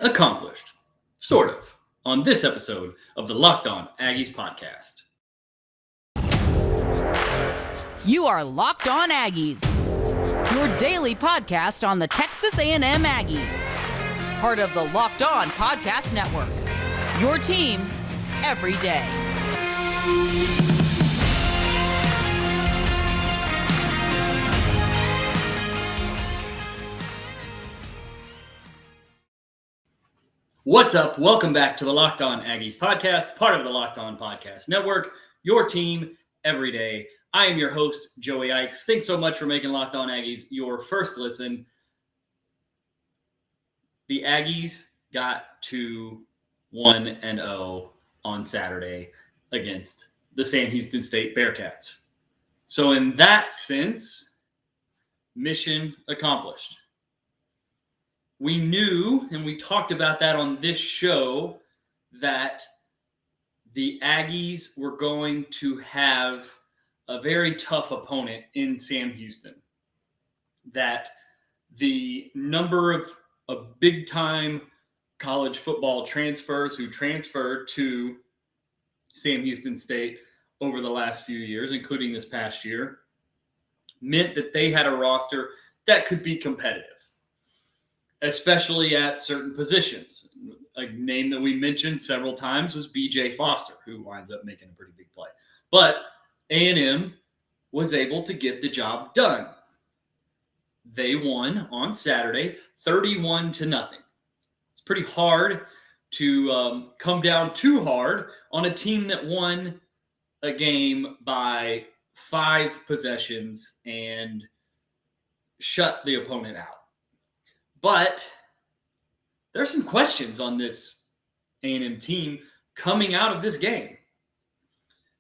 accomplished, sort of, on this episode of the Locked On Aggies podcast. You are Locked On Aggies, your daily podcast on the Texas A&M Aggies. Part of the Locked On Podcast Network, your team every day. What's up? Welcome back to the Locked On Aggies podcast, part of the Locked On Podcast Network, your team every day. I am your host, Joey Ikes. Thanks so much for making Locked On Aggies your first listen. The Aggies got to 1-0 on Saturday against the Sam Houston State Bearkats. So in that sense, mission accomplished. We knew, and we talked about that on this show, that the Aggies were going to have a very tough opponent in Sam Houston. That the number of big-time college football transfers who transferred to Sam Houston State over the last few years, including this past year, meant that they had a roster that could be competitive, especially at certain positions. A name that we mentioned several times was B.J. Foster, who winds up making a pretty big play. But A&M was able to get the job done. They won on Saturday, 31-0. It's pretty hard to come down too hard on a team that won a game by 5 possessions and shut the opponent out. But there's some questions on this A&M team coming out of this game.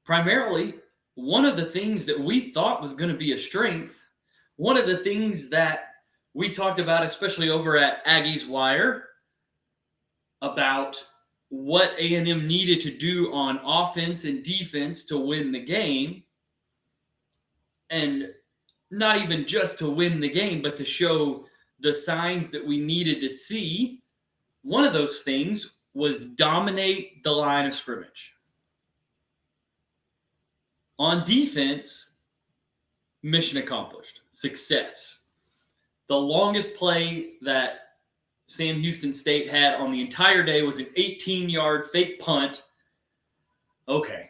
Primarily, one of the things that we thought was going to be a strength, one of the things that we talked about, especially over at Aggies Wire, about what A&M needed to do on offense and defense to win the game, and not even just to win the game, but to show the signs that we needed to see. One of those things was dominate the line of scrimmage. On defense, mission accomplished. Success. The longest play that Sam Houston State had on the entire day was an 18-yard fake punt. Okay.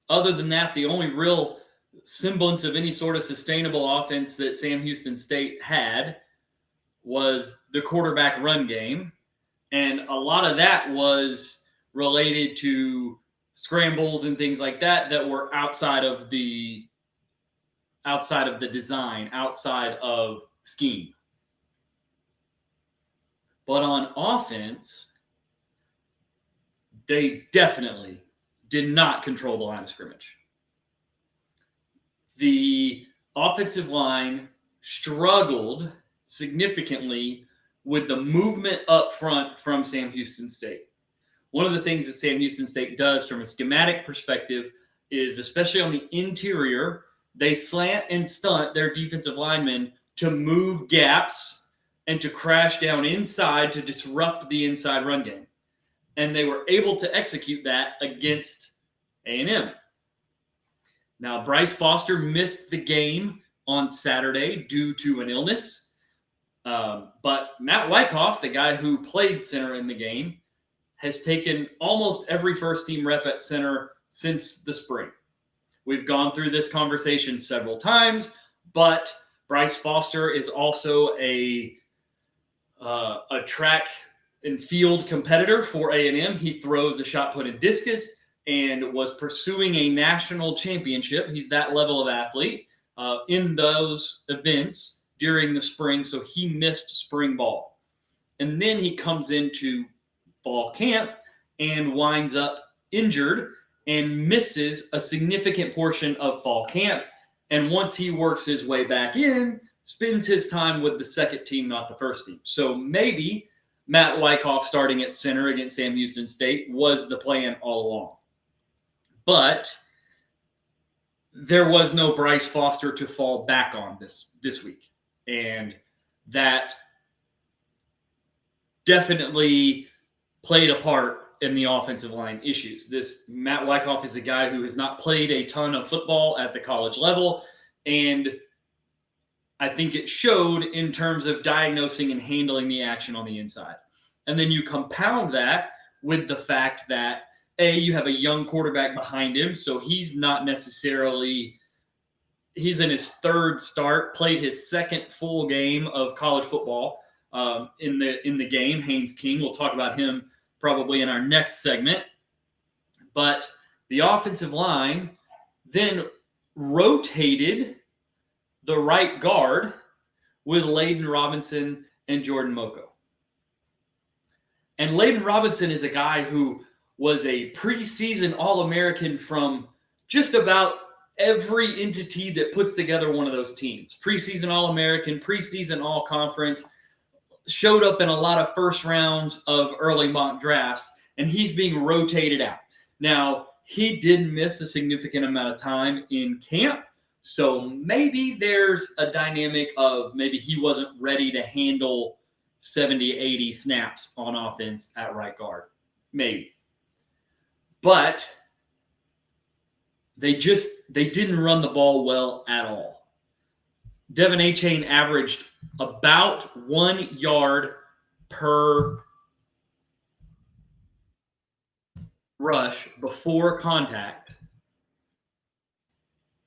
Other than that, the only real semblance of any sort of sustainable offense that Sam Houston State had was the quarterback run game. And a lot of that was related to scrambles and things like that were outside of the design, outside of scheme. But on offense, they definitely did not control the line of scrimmage. The offensive line struggled significantly with the movement up front from Sam Houston State. One of the things that Sam Houston State does from a schematic perspective is, especially on the interior, they slant and stunt their defensive linemen to move gaps and to crash down inside to disrupt the inside run game. And they were able to execute that against A&M. Now, Bryce Foster missed the game on Saturday due to an illness. But Matt Wyckoff, the guy who played center in the game, has taken almost every first-team rep at center since the spring. We've gone through this conversation several times, but Bryce Foster is also a track and field competitor for A&M. He throws a shot put and discus and was pursuing a national championship. He's that level of athlete in those events during the spring, so he missed spring ball. And then he comes into fall camp and winds up injured and misses a significant portion of fall camp. And once he works his way back in, spends his time with the second team, not the first team. So maybe Matt Wyckoff starting at center against Sam Houston State was the plan all along. But there was no Bryce Foster to fall back on this week. And that definitely played a part in the offensive line issues. This Matt Wyckoff is a guy who has not played a ton of football at the college level, and I think it showed in terms of diagnosing and handling the action on the inside. And then you compound that with the fact that, you have a young quarterback behind him, so he's not necessarily – he's in his third start, played his second full game of college football in the game, Haynes King. We'll talk about him probably in our next segment. But the offensive line then rotated the right guard with Layden Robinson and Jordan Moko. And Layden Robinson is a guy who was a preseason All-American from just about every entity that puts together one of those teams. Preseason All-American, preseason All-Conference, showed up in a lot of first rounds of early mock drafts, and he's being rotated out. Now, he did miss a significant amount of time in camp, so maybe there's a dynamic of maybe he wasn't ready to handle 70, 80 snaps on offense at right guard. Maybe. But they didn't run the ball well at all. Devin Achane averaged about 1 yard per rush before contact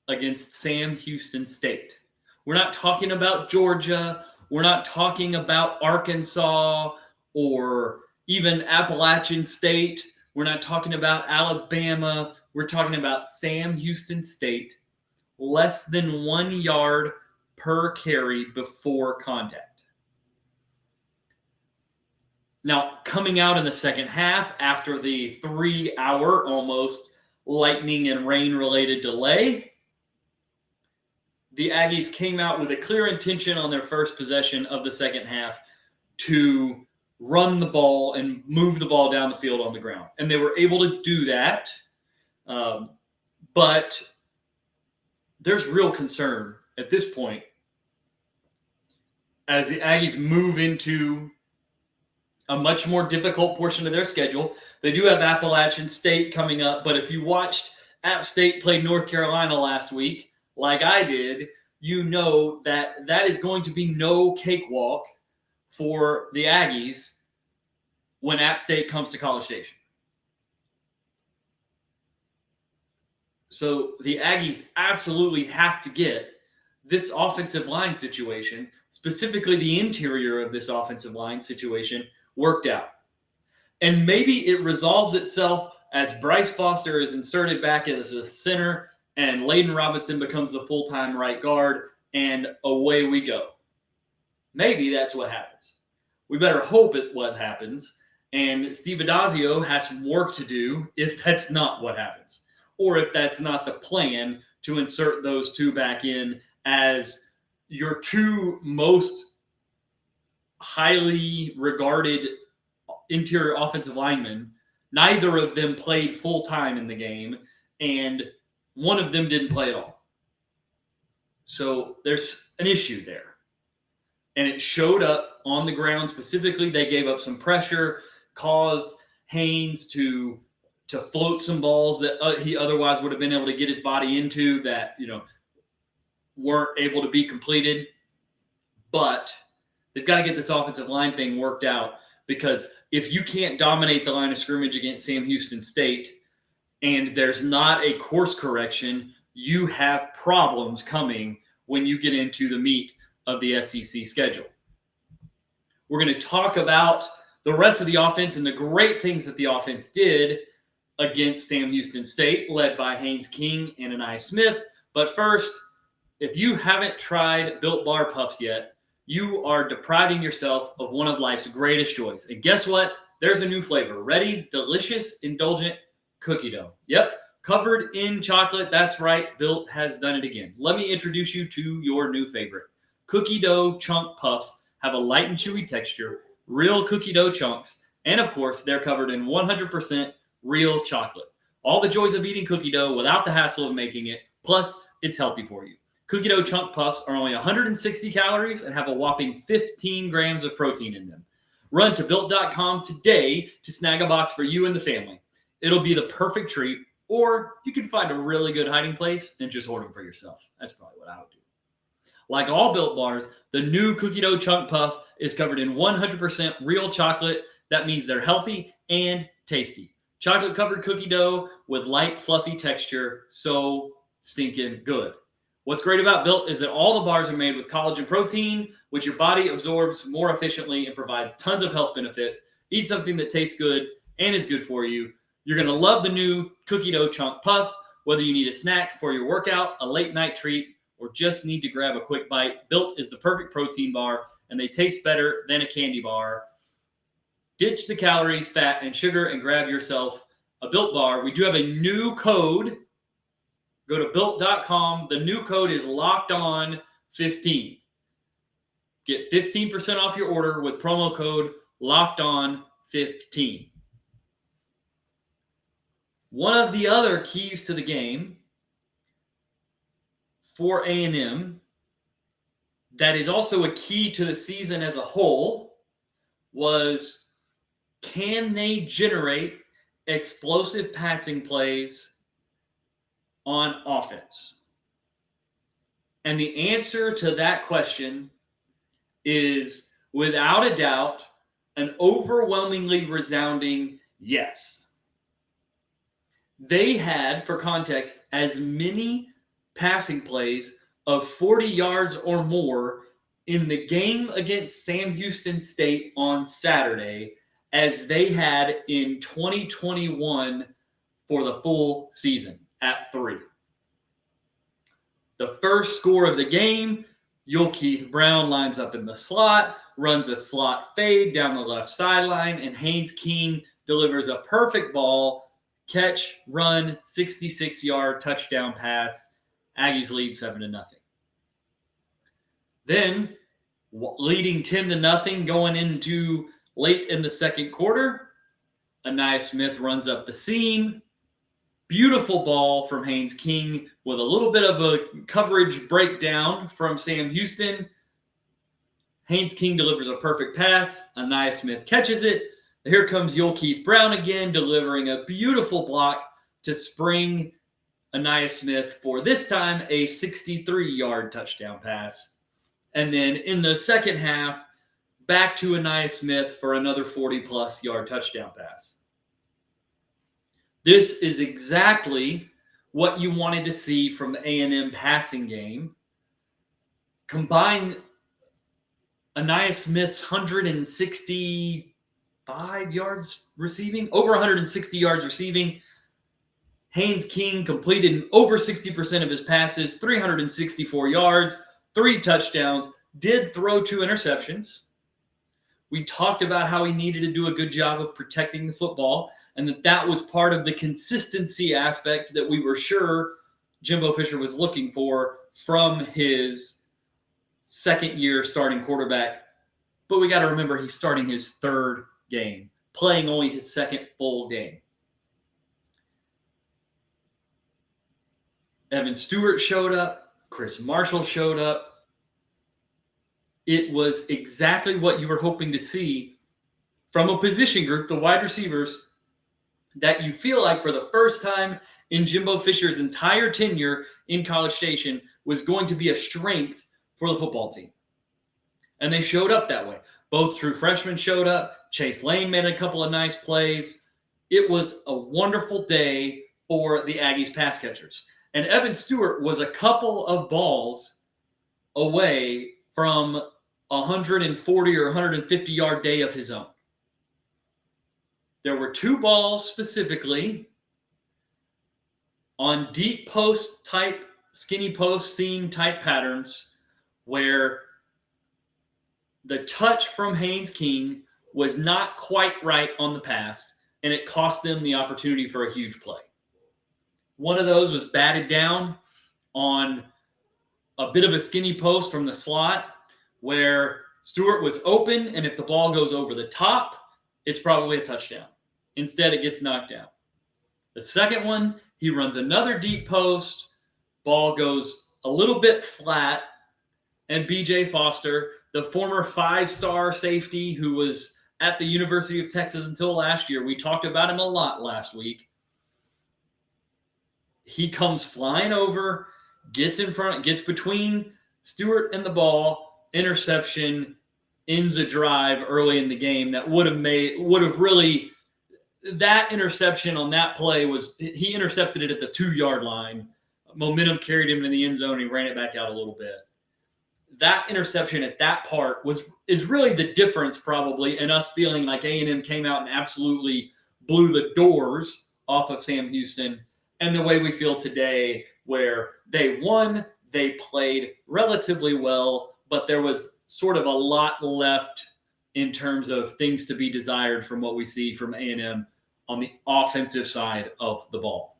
against Sam Houston State. We're not talking about Georgia. We're not talking about Arkansas or even Appalachian State. We're not talking about Alabama. We're talking about Sam Houston State, less than 1 yard per carry before contact. Now, coming out in the second half after the 3-hour almost lightning and rain-related delay, the Aggies came out with a clear intention on their first possession of the second half to run the ball and move the ball down the field on the ground. And they were able to do that. But there's real concern at this point as the Aggies move into a much more difficult portion of their schedule. They do have Appalachian State coming up, but if you watched App State play North Carolina last week, like I did, you know that that is going to be no cakewalk for the Aggies when App State comes to College Station. So the Aggies absolutely have to get this offensive line situation, specifically the interior of this offensive line situation, worked out. And maybe it resolves itself as Bryce Foster is inserted back as a center and Layden Robinson becomes the full-time right guard, and away we go. Maybe that's what happens. We better hope it's what happens. And Steve Adazio has some work to do if that's not what happens, or if that's not the plan to insert those two back in as your two most highly regarded interior offensive linemen. Neither of them played full-time in the game, and one of them didn't play at all. So there's an issue there. And it showed up on the ground. Specifically, they gave up some pressure, caused Haynes to float some balls that he otherwise would have been able to get his body into that, weren't able to be completed. But they've got to get this offensive line thing worked out, because if you can't dominate the line of scrimmage against Sam Houston State and there's not a course correction, you have problems coming when you get into the meat of the SEC schedule. We're going to talk about the rest of the offense and the great things that the offense did against Sam Houston State, led by Haynes King and Anai Smith. But first, if you haven't tried Built Bar Puffs yet, you are depriving yourself of one of life's greatest joys. And guess what? There's a new flavor. Ready, delicious, indulgent cookie dough. Yep, covered in chocolate. That's right. Built has done it again. Let me introduce you to your new favorite. Cookie dough chunk puffs have a light and chewy texture, real cookie dough chunks, and of course, they're covered in 100% real chocolate. All the joys of eating cookie dough without the hassle of making it, plus it's healthy for you. Cookie dough chunk puffs are only 160 calories and have a whopping 15 grams of protein in them. Run to Built.com today to snag a box for you and the family. It'll be the perfect treat, or you can find a really good hiding place and just order them for yourself. That's probably what I would do. Like all Built bars, the new cookie dough chunk puff is covered in 100% real chocolate. That means they're healthy and tasty. Chocolate covered cookie dough with light, fluffy texture. So stinking good. What's great about Built is that all the bars are made with collagen protein, which your body absorbs more efficiently and provides tons of health benefits. Eat something that tastes good and is good for you. You're going to love the new cookie dough chunk puff. Whether you need a snack for your workout, a late night treat, or just need to grab a quick bite, Built is the perfect protein bar, and they taste better than a candy bar. Ditch the calories, fat, and sugar and grab yourself a Built bar. We do have a new code. Go to Built.com. The new code is LOCKEDON15. Get 15% off your order with promo code LOCKEDON15. One of the other keys to the game for A&M that is also a key to the season as a whole was, can they generate explosive passing plays on offense? And the answer to that question is, without a doubt, an overwhelmingly resounding yes. They had, for context, as many passing plays of 40 yards or more in the game against Sam Houston State on Saturday as they had in 2021 for the full season at 3. The first score of the game, Keith Brown lines up in the slot, runs a slot fade down the left sideline, and Haynes King delivers a perfect ball, catch, run, 66-yard touchdown pass. Aggies lead 7-0. Then, leading 10-0 going into late in the second quarter, Aniyah Smith runs up the seam. Beautiful ball from Haynes King with a little bit of a coverage breakdown from Sam Houston. Haynes King delivers a perfect pass. Aniyah Smith catches it. Here comes Keith Brown again, delivering a beautiful block to spring Aniyah Smith for this time a 63-yard touchdown pass. And then in the second half, back to Aniyah Smith for another 40-plus yard touchdown pass. This is exactly what you wanted to see from the A&M passing game. Combine Aniyah Smith's 165 yards receiving, over 160 yards receiving. Haynes King completed over 60% of his passes, 364 yards, 3 touchdowns, did throw 2 interceptions. We talked about how he needed to do a good job of protecting the football, and that was part of the consistency aspect that we were sure Jimbo Fisher was looking for from his second-year starting quarterback. But we got to remember he's starting his 3rd game, playing only his 2nd full game. Evan Stewart showed up. Chris Marshall showed up. It was exactly what you were hoping to see from a position group, the wide receivers, that you feel like for the first time in Jimbo Fisher's entire tenure in College Station was going to be a strength for the football team. And they showed up that way. Both true freshmen showed up. Chase Lane made a couple of nice plays. It was a wonderful day for the Aggies pass catchers. And Evan Stewart was a couple of balls away from a 140 or 150-yard day of his own. There were 2 balls specifically on deep post type, skinny post seam type patterns where the touch from Haynes King was not quite right on the pass, and it cost them the opportunity for a huge play. One of those was batted down on a bit of a skinny post from the slot where Stewart was open, and if the ball goes over the top, it's probably a touchdown. Instead, it gets knocked down. The second one, he runs another deep post. Ball goes a little bit flat, and B.J. Foster, the former 5-star safety who was at the University of Texas until last year. We talked about him a lot last week. He comes flying over, gets in front, gets between Stewart and the ball, interception, ends a drive early in the game that would have really, that interception on that play was, he intercepted it at the 2-yard line. Momentum carried him in the end zone. He ran it back out a little bit. That interception at that part is really the difference probably in us feeling like A&M came out and absolutely blew the doors off of Sam Houston, and the way we feel today where they won, they played relatively well, but there was sort of a lot left in terms of things to be desired from what we see from A&M on the offensive side of the ball.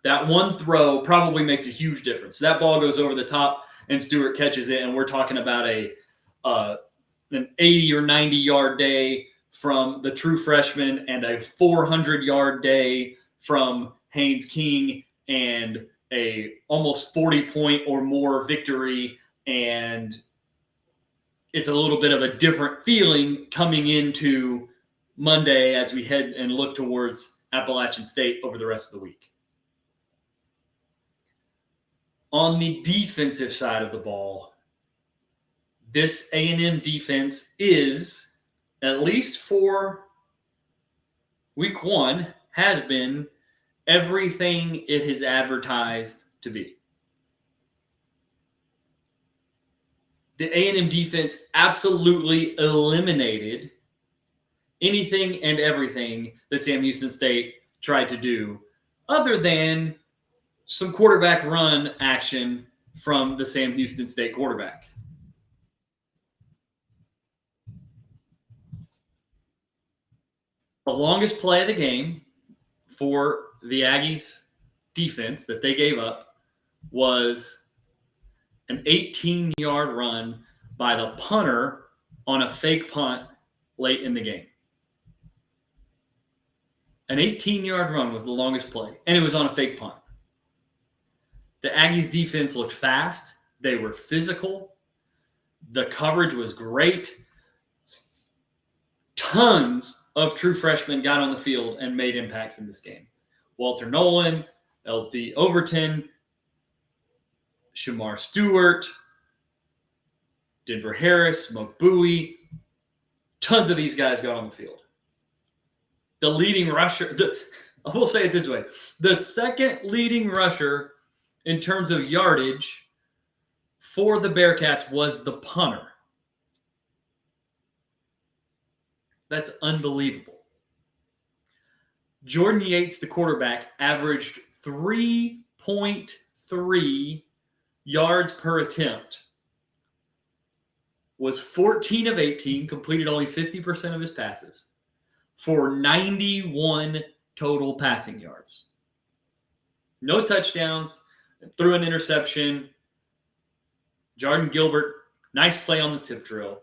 That one throw probably makes a huge difference. That ball goes over the top and Stewart catches it, and we're talking about an 80 or 90-yard day from the true freshman and a 400-yard day from Haynes King and a almost 40-point or more victory, and it's a little bit of a different feeling coming into Monday as we head and look towards Appalachian State over the rest of the week. On the defensive side of the ball, this A&M defense is, at least for week 1, has been everything it has advertised to be. The A&M defense absolutely eliminated anything and everything that Sam Houston State tried to do, other than some quarterback run action from the Sam Houston State quarterback. The longest play of the game for the Aggies defense that they gave up was an 18-yard run by the punter on a fake punt late in the game. An 18-yard run was the longest play, and it was on a fake punt. The Aggies defense looked fast. They were physical. The coverage was great. Tons of true freshmen got on the field and made impacts in this game. Walter Nolan, LD Overton, Shamar Stewart, Denver Harris, Smoke Bowie. Tons of these guys got on the field. The leading rusher, I will say it this way, the second leading rusher in terms of yardage for the Bearkats was the punter. That's unbelievable. Jordan Yates, the quarterback, averaged 3.3 yards per attempt, was 14 of 18, completed only 50% of his passes, for 91 total passing yards. No touchdowns, threw an interception. Jordan Gilbert, nice play on the tip drill.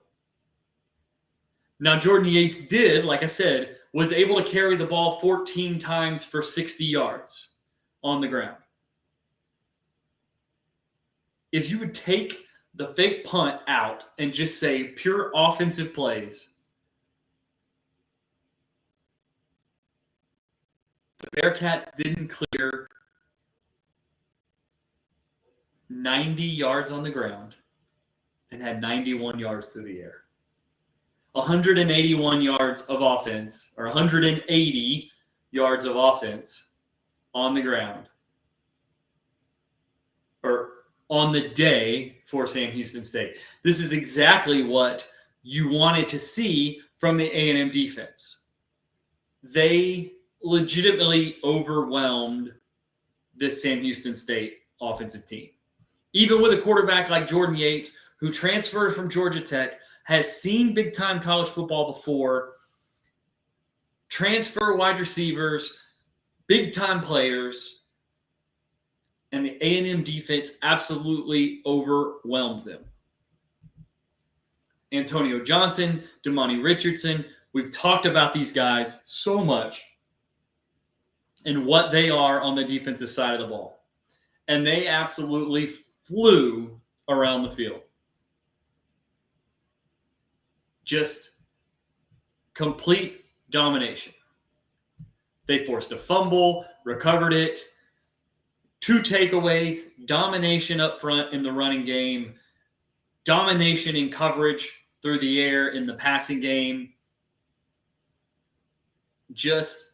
Now, Jordan Yates did, like I said, was able to carry the ball 14 times for 60 yards on the ground. If you would take the fake punt out and just say pure offensive plays, the Bearkats didn't clear 90 yards on the ground and had 91 yards through the air. 181 yards of offense, or 180 yards of offense on the ground, or on the day for Sam Houston State. This is exactly what you wanted to see from the A&M defense. They legitimately overwhelmed this Sam Houston State offensive team. Even with a quarterback like Jordan Yates, who transferred from Georgia Tech, has seen big-time college football before, transfer wide receivers, big-time players, and the A&M defense absolutely overwhelmed them. Antonio Johnson, Damani Richardson, we've talked about these guys so much and what they are on the defensive side of the ball. And they absolutely flew around the field. Just complete domination. They forced a fumble, recovered it, 2 takeaways, domination up front in the running game, domination in coverage through the air in the passing game. Just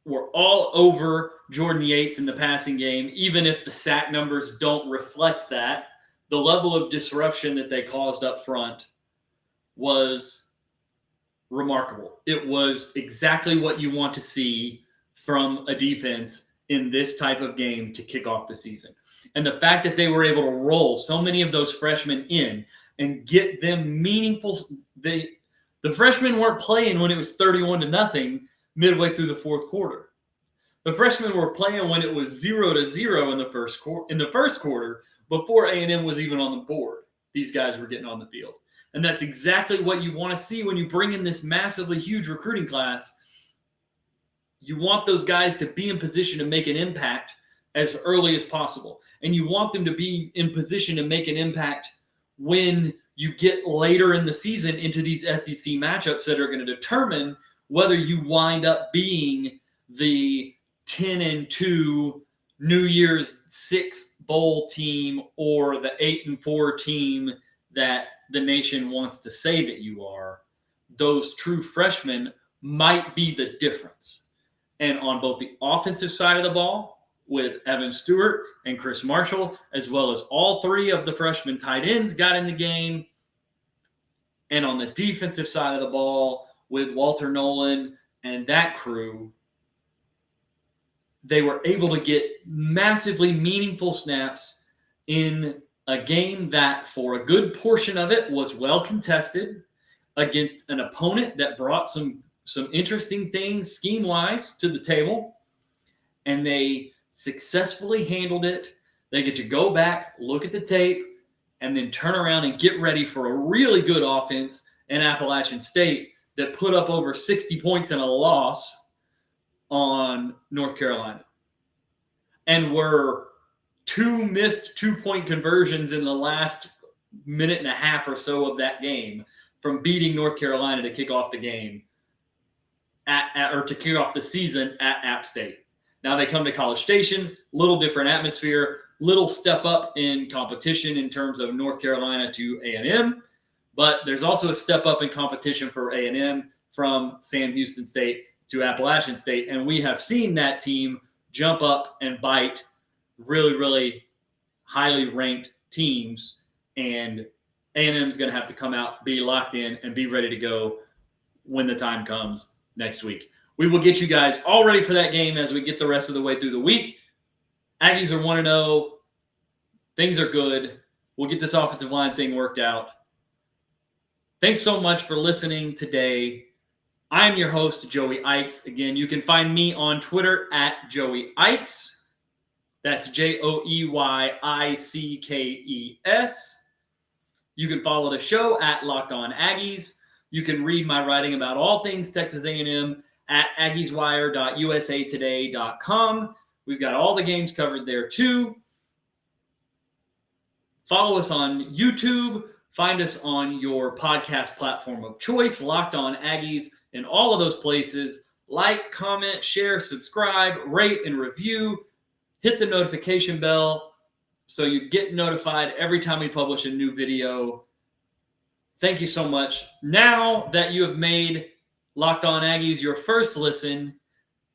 were all over Jordan Yates in the passing game, even if the sack numbers don't reflect that. The level of disruption that they caused up front was remarkable. It was exactly what you want to see from a defense in this type of game to kick off the season. And the fact that they were able to roll so many of those freshmen in and get them meaningful – the freshmen weren't playing when it was 31-0 midway through the fourth quarter. The freshmen were playing when it was 0-0 in the first quarter before A&M was even on the board. These guys were getting on the field. And that's exactly what you want to see when you bring in this massively huge recruiting class. You want those guys to be in position to make an impact as early as possible. And you want them to be in position to make an impact when you get later in the season into these SEC matchups that are going to determine whether you wind up being the 10-2 New Year's 6 bowl team or the 8-4 team that the nation wants to say that you are. Those true freshmen might be the difference. And on both the offensive side of the ball with Evan Stewart and Chris Marshall, as well as all 3 of the freshman tight ends got in the game. And on the defensive side of the ball with Walter Nolan and that crew, they were able to get massively meaningful snaps in a game that for a good portion of it was well contested against an opponent that brought some interesting things scheme-wise to the table, and they successfully handled it. They get to go back, look at the tape, and then turn around and get ready for a really good offense in Appalachian State that put up over 60 points in a loss on North Carolina. And were 2 missed 2-point conversions in the last minute and a half or so of that game from beating North Carolina to kick off the game or to kick off the season at App State. Now they come to College Station, little different atmosphere, little step up in competition in terms of North Carolina to A&M, but there's also a step up in competition for A&M from Sam Houston State to Appalachian State, and we have seen that team jump up and bite really, really highly ranked teams, and A&M is going to have to come out, be locked in, and be ready to go when the time comes next week. We will get you guys all ready for that game as we get the rest of the way through the week. Aggies are 1-0. Things are good. We'll get this offensive line thing worked out. Thanks so much for listening today. I'm your host, Joey Ikes. Again, you can find me on Twitter at Joey Ikes. That's JoeyIckes. You can follow the show at Locked On Aggies. You can read my writing about all things Texas A&M at aggieswire.usatoday.com. We've got all the games covered there too. Follow us on YouTube. Find us on your podcast platform of choice, Locked On Aggies, in all of those places. Like, comment, share, subscribe, rate, and review. Hit the notification bell so you get notified every time we publish a new video. Thank you so much. Now that you have made Locked On Aggies your first listen,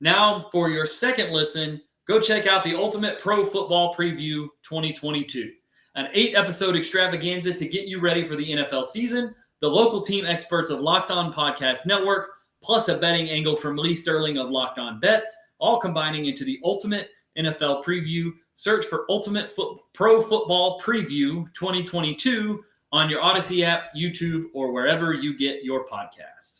now for your second listen, go check out the Ultimate Pro Football Preview 2022, an 8-episode extravaganza to get you ready for the NFL season, the local team experts of Locked On Podcast Network, plus a betting angle from Lee Sterling of Locked On Bets, all combining into the Ultimate NFL Preview. Search for Ultimate Pro Football Preview 2022 on your Odyssey app, YouTube, or wherever you get your podcasts.